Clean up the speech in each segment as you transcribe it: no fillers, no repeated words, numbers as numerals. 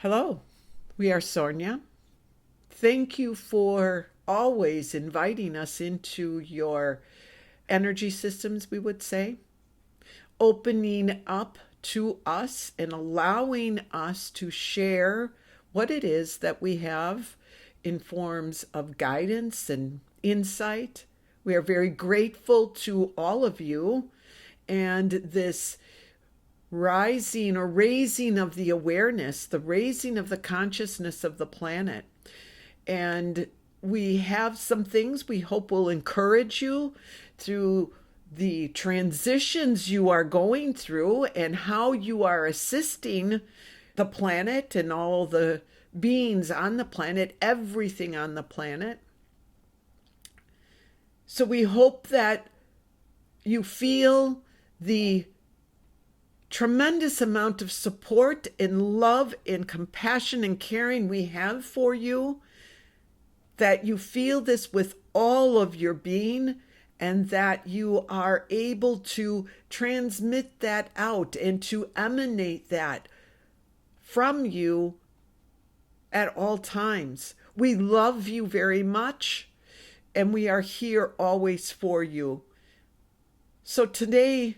Hello, we are Sornia. Thank you for always inviting us into your energy systems, we would say, opening up to us and allowing us to share what it is that we have in forms of guidance and insight. We are very grateful to all of you and this rising or raising of the awareness, the raising of the consciousness of the planet. And we have some things we hope will encourage you through the transitions you are going through and how you are assisting the planet and all the beings on the planet, everything on the planet. So we hope that you feel the tremendous amount of support and love and compassion and caring we have for you, that you feel this with all of your being, and that you are able to transmit that out and to emanate that from you at all times. We love you very much, and we are here always for you. So today,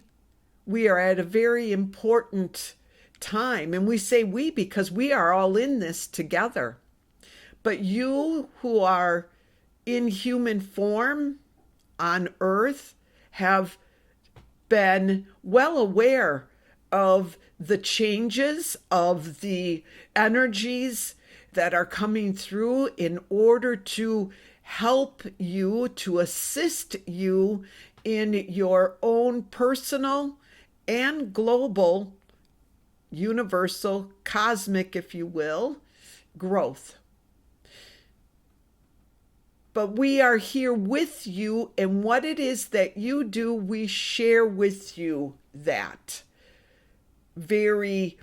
we are at a very important time, and we say we because we are all in this together. But you who are in human form on earth have been well aware of the changes of the energies that are coming through in order to help you, to assist you in your own personal and global, universal, cosmic, if you will, growth. But we are here with you, and what it is that you do, we share with you that very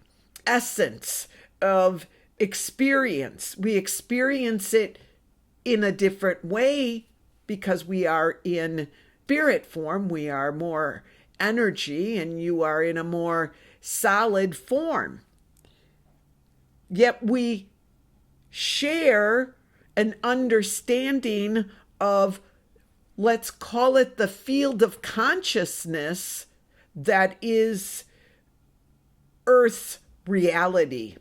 essence of experience. We experience it in a different way because we are in spirit form. We are more energy, and you are in a more solid form. Yet we share an understanding of, let's call it the field of consciousness that is Earth's reality.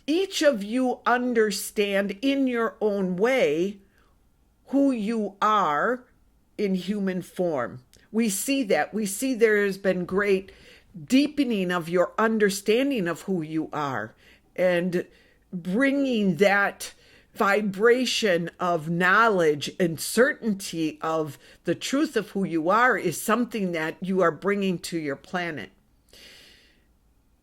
Each of you understand in your own way who you are in human form. We see that. We see there has been great deepening of your understanding of who you are, and bringing that vibration of knowledge and certainty of the truth of who you are is something that you are bringing to your planet.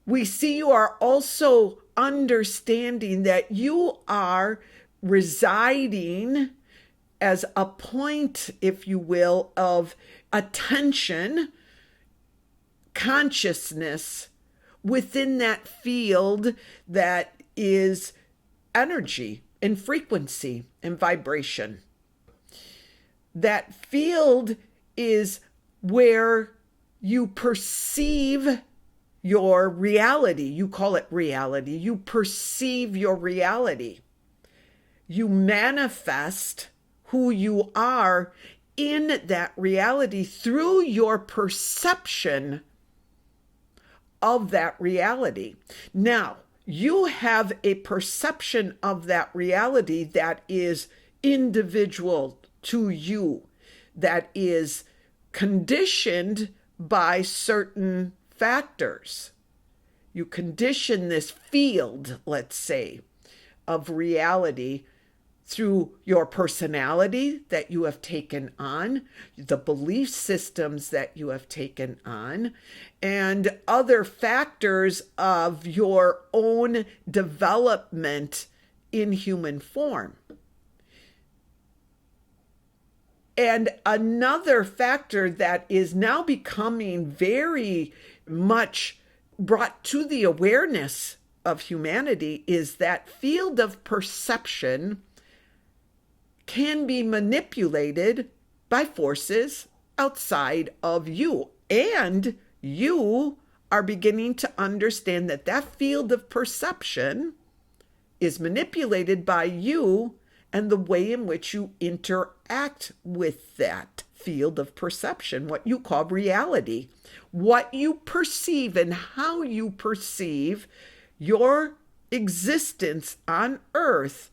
We see you are also understanding that you are residing as a point, if you will, of attention, consciousness within that field that is energy and frequency and vibration. That field is where you perceive your reality. You call it reality. You perceive your reality. You manifest who you are in that reality through your perception of that reality. Now, you have a perception of that reality that is individual to you, that is conditioned by certain factors. You condition this field, let's say, of reality through your personality that you have taken on, the belief systems that you have taken on, and other factors of your own development in human form. And another factor that is now becoming very much brought to the awareness of humanity is that field of perception can be manipulated by forces outside of you. And you are beginning to understand that that field of perception is manipulated by you and the way in which you interact with that field of perception, what you call reality. What you perceive and how you perceive your existence on earth,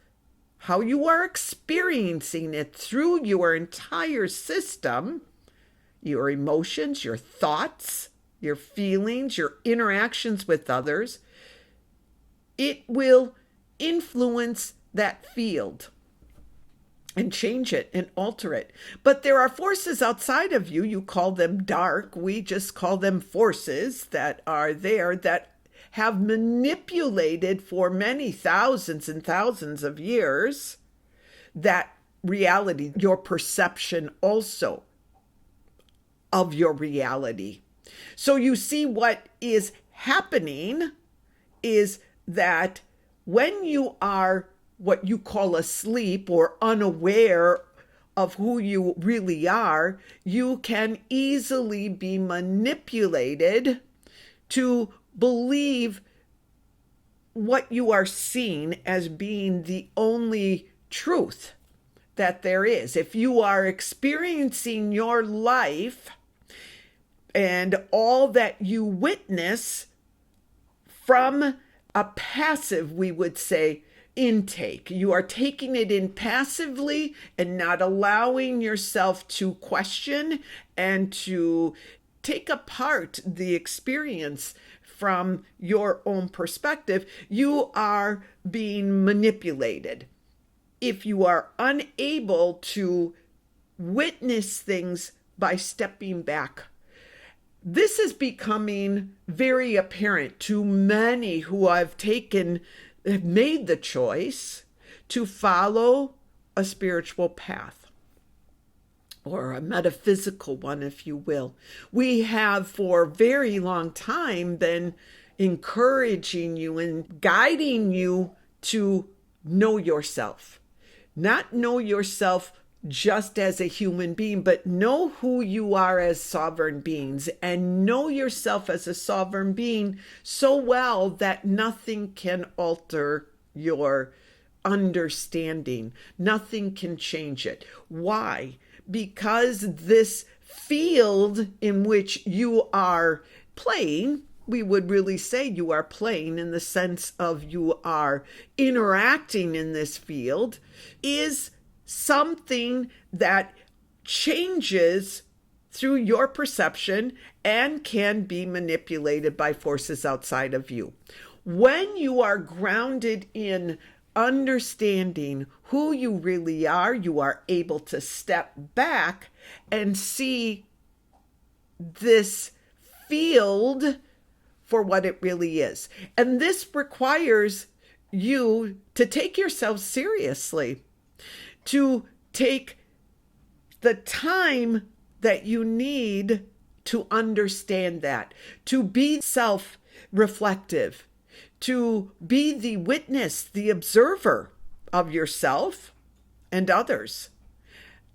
how you are experiencing it through your entire system, your emotions, your thoughts, your feelings, your interactions with others, it will influence that field and change it and alter it. But there are forces outside of you. You call them dark. We just call them forces that are there that have manipulated for many thousands and thousands of years that reality, your perception also of your reality. So you see, what is happening is that when you are what you call asleep or unaware of who you really are, you can easily be manipulated to believe what you are seeing as being the only truth that there is. If you are experiencing your life and all that you witness from a passive, we would say, intake. You are taking it in passively and not allowing yourself to question and to take apart the experience from your own perspective. You are being manipulated. If you are unable to witness things by stepping back, this is becoming very apparent to many who have made the choice to follow a spiritual path, or a metaphysical one, if you will. We have for a very long time been encouraging you and guiding you to know yourself. Not know yourself just as a human being, but know who you are as sovereign beings, and know yourself as a sovereign being so well that nothing can alter your understanding. Nothing can change it. Why? Because this field in which you are playing, we would really say you are playing in the sense of you are interacting in this field, is something that changes through your perception and can be manipulated by forces outside of you. When you are grounded in understanding who you really are, you are able to step back and see this field for what it really is. And this requires you to take yourself seriously, to take the time that you need to understand that, to be self-reflective, to be the witness, the observer of yourself and others,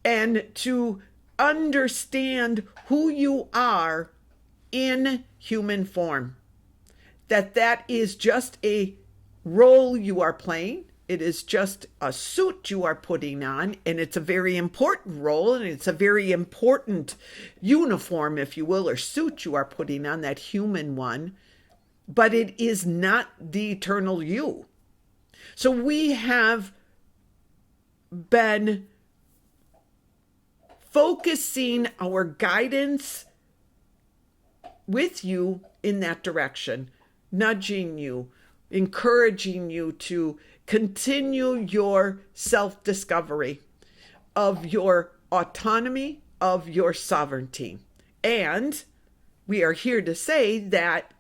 and to understand who you are in human form. That is just a role you are playing. It is just a suit you are putting on, and it's a very important role, and it's a very important uniform, if you will, or suit you are putting on, that human one, but it is not the eternal you. So we have been focusing our guidance with you in that direction, nudging you, encouraging you to continue your self-discovery of your autonomy, of your sovereignty. And we are here to say that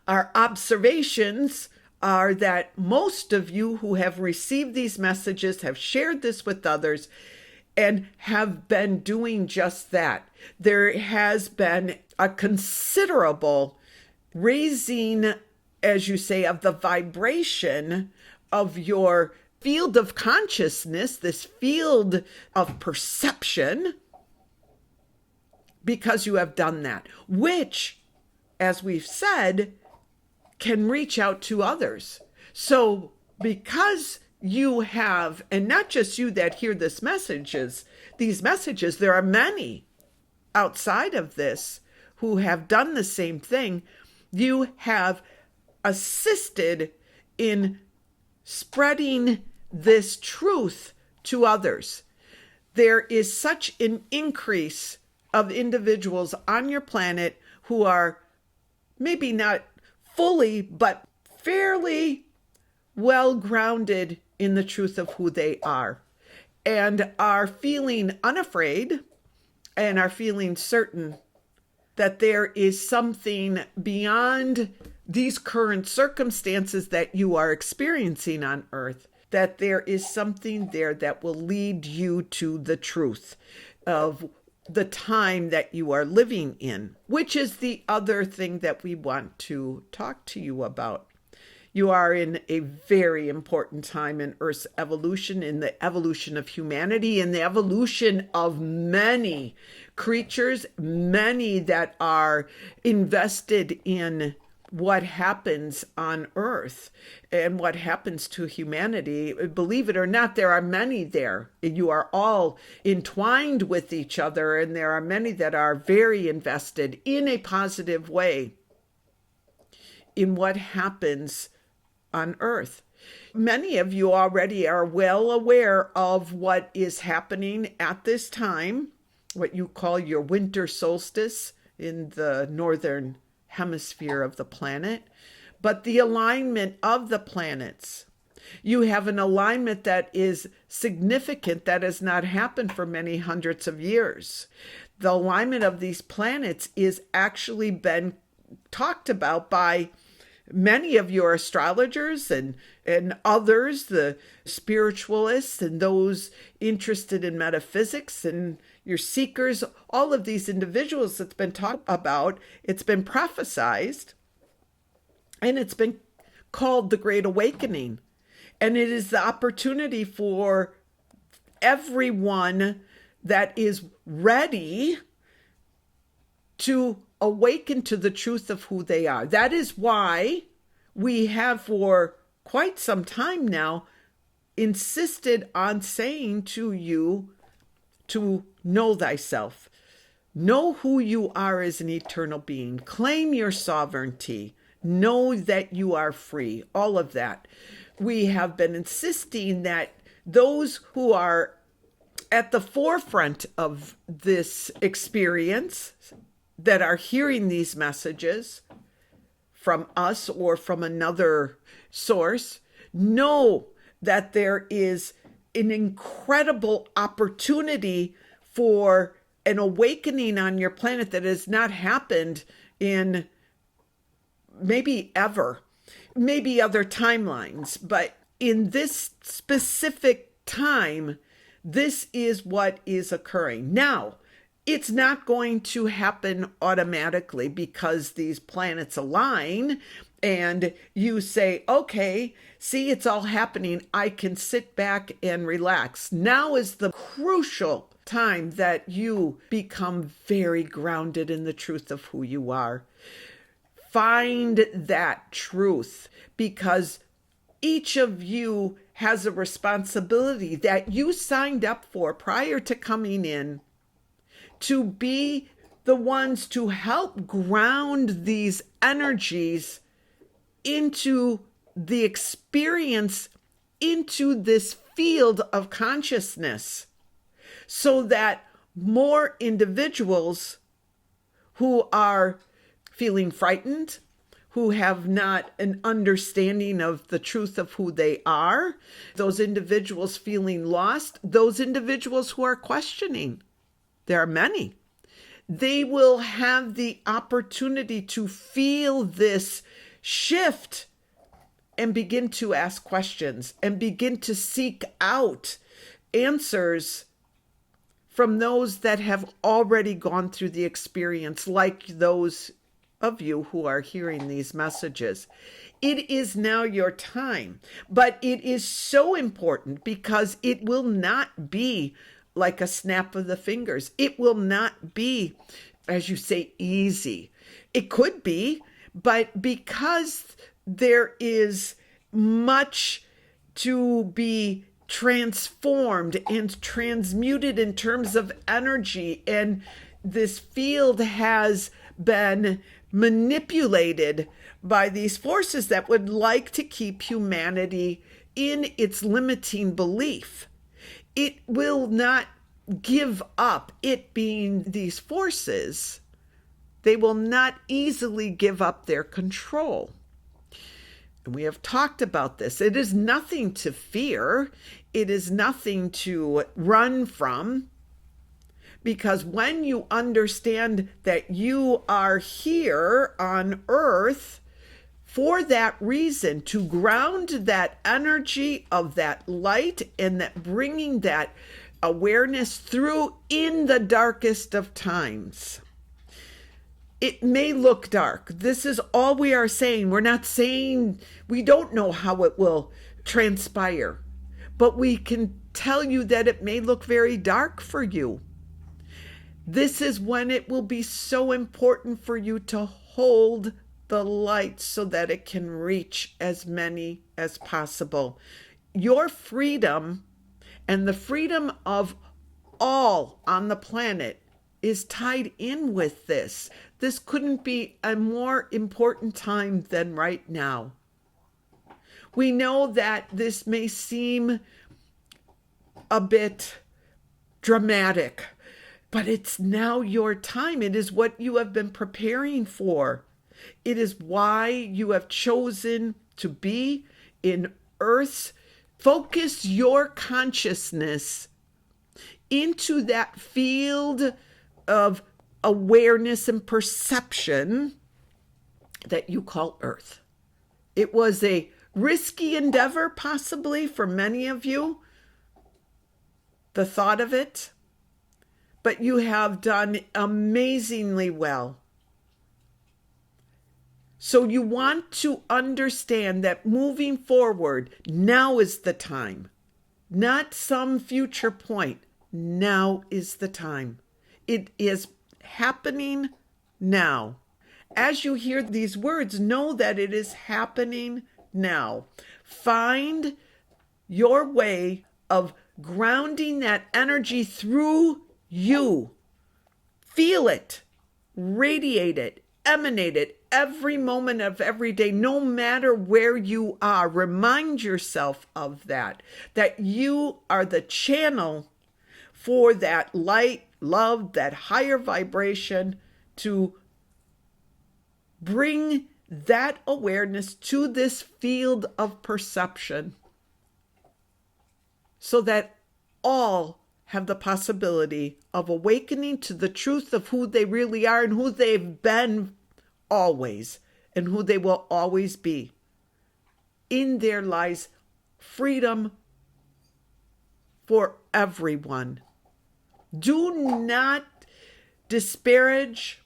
our observations are that most of you who have received these messages have shared this with others and have been doing just that. There has been a considerable raising, as you say, of the vibration of your field of consciousness, this field of perception, because you have done that, which as we've said, can reach out to others. So because you have, and not just you that hear these messages, there are many outside of this who have done the same thing. You have assisted in spreading this truth to others. There is such an increase of individuals on your planet who are maybe not fully, but fairly well grounded in the truth of who they are, and are feeling unafraid and are feeling certain that there is something beyond these current circumstances that you are experiencing on earth, that there is something there that will lead you to the truth of the time that you are living in, which is the other thing that we want to talk to you about. You are in a very important time in Earth's evolution, in the evolution of humanity, in the evolution of many creatures, many that are invested in what happens on Earth and what happens to humanity. Believe it or not, there are many there. You are all entwined with each other, and there are many that are very invested in a positive way in what happens on Earth. Many of you already are well aware of what is happening at this time, what you call your winter solstice in the northern hemisphere of the planet, but the alignment of the planets. You have an alignment that is significant, that has not happened for many hundreds of years. The alignment of these planets is actually been talked about by many of your astrologers and others, the spiritualists and those interested in metaphysics and your seekers, all of these individuals that's been talked about. It's been prophesized, and it's been called the Great Awakening. And it is the opportunity for everyone that is ready to awaken to the truth of who they are. That is why we have for quite some time now insisted on saying to you to know thyself. Know who you are as an eternal being. Claim your sovereignty. Know that you are free. All of that. We have been insisting that those who are at the forefront of this experience, that are hearing these messages from us or from another source, know that there is an incredible opportunity for an awakening on your planet that has not happened in maybe ever, maybe other timelines, but in this specific time, this is what is occurring. Now, it's not going to happen automatically because these planets align and you say, okay, see, it's all happening. I can sit back and relax. Now is the crucial time that you become very grounded in the truth of who you are. Find that truth, because each of you has a responsibility that you signed up for prior to coming in, to be the ones to help ground these energies into the experience, into this field of consciousness, so that more individuals who are feeling frightened, who have not an understanding of the truth of who they are, those individuals feeling lost, those individuals who are questioning, there are many, they will have the opportunity to feel this shift and begin to ask questions and begin to seek out answers from those that have already gone through the experience, like those of you who are hearing these messages. It is now your time, but it is so important because it will not be like a snap of the fingers. It will not be, as you say, easy. It could be, but because there is much to be transformed and transmuted in terms of energy, and this field has been manipulated by these forces that would like to keep humanity in its limiting belief. It will not give up, it being these forces. They will not easily give up their control. And we have talked about this. It is nothing to fear. It is nothing to run from. Because when you understand that you are here on earth for that reason, to ground that energy of that light and that bringing that awareness through in the darkest of times. It may look dark. This is all we are saying. We're not saying, we don't know how it will transpire, but we can tell you that it may look very dark for you. This is when it will be so important for you to hold the light so that it can reach as many as possible. Your freedom and the freedom of all on the planet is tied in with this. This couldn't be a more important time than right now. We know that this may seem a bit dramatic, but it's now your time. It is what you have been preparing for. It is why you have chosen to be in Earth's. Focus your consciousness into that field of awareness and perception that you call Earth. It was a risky endeavor, possibly for many of you, the thought of it, but you have done amazingly well. So you want to understand that moving forward, now is the time, not some future point. Now is the time. It is happening now. As you hear these words, know that it is happening now. Find your way of grounding that energy through you. Feel it, radiate it, emanate it every moment of every day, no matter where you are. Remind yourself of that you are the channel for that light, love, that higher vibration to bring that awareness to this field of perception so that all have the possibility of awakening to the truth of who they really are and who they've been always and who they will always be. In there lies freedom for everyone. Do not disparage,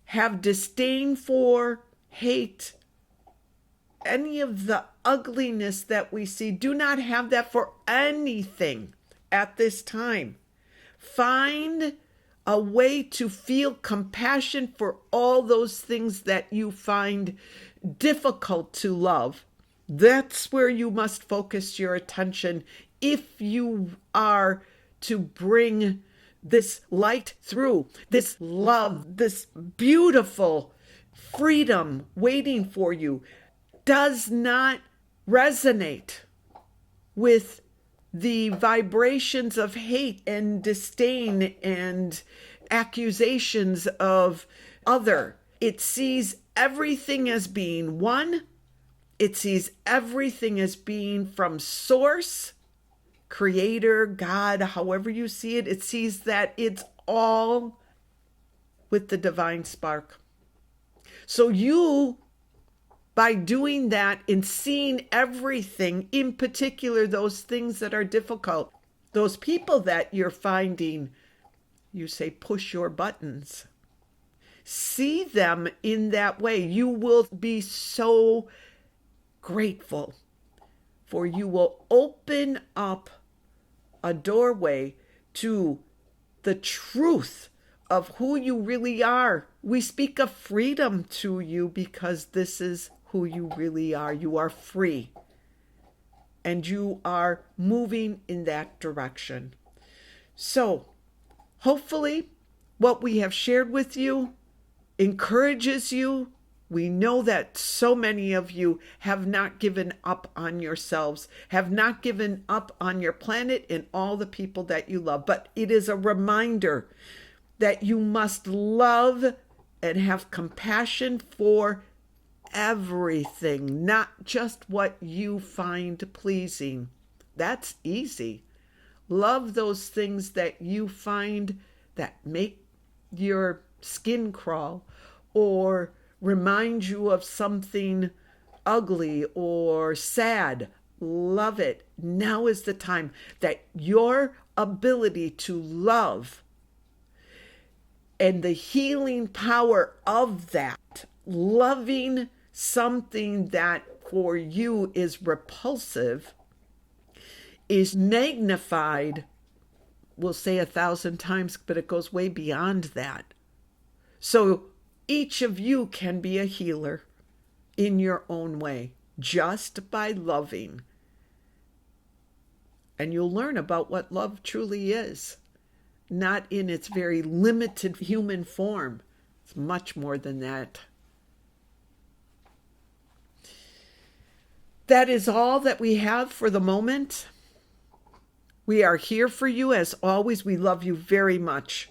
have disdain for, hate any of the ugliness that we see. Do not have that for anything at this time. Find a way to feel compassion for all those things that you find difficult to love. That's where you must focus your attention if you are to bring this light through, this love, this beautiful freedom waiting for you. Does not resonate with the vibrations of hate and disdain and accusations of other. It sees everything as being one. It sees everything as being from source, creator, God, however you see it. It sees that it's all with the divine spark. So you, by doing that and seeing everything, in particular those things that are difficult, those people that you're finding, you say, push your buttons. See them in that way. You will be so grateful, for you will open up a doorway to the truth of who you really are. We speak of freedom to you because this is who you really are. You are free. And you are moving in that direction. So, hopefully, what we have shared with you encourages you. We know that so many of you have not given up on yourselves, have not given up on your planet and all the people that you love. But it is a reminder that you must love and have compassion for everything, not just what you find pleasing. That's easy. Love those things that you find that make your skin crawl or remind you of something ugly or sad. Love it. Now is the time that your ability to love and the healing power of that, loving something that for you is repulsive, is magnified. We'll say 1,000 times, but it goes way beyond that. So each of you can be a healer in your own way, just by loving. And you'll learn about what love truly is, not in its very limited human form. It's much more than that. That is all that we have for the moment. We are here for you as always. We love you very much.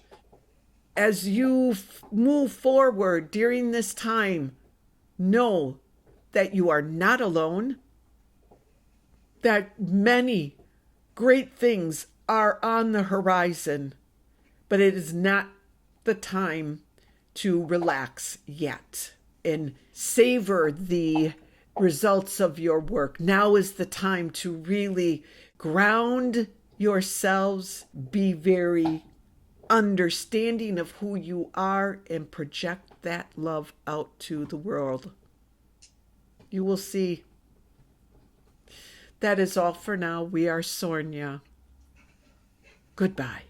As you move forward during this time, know that you are not alone, that many great things are on the horizon, but it is not the time to relax yet and savor the results of your work. Now is the time to really ground yourselves, be very understanding of who you are, and project that love out to the world. You will see. That is all for now. We are Sornia. Goodbye.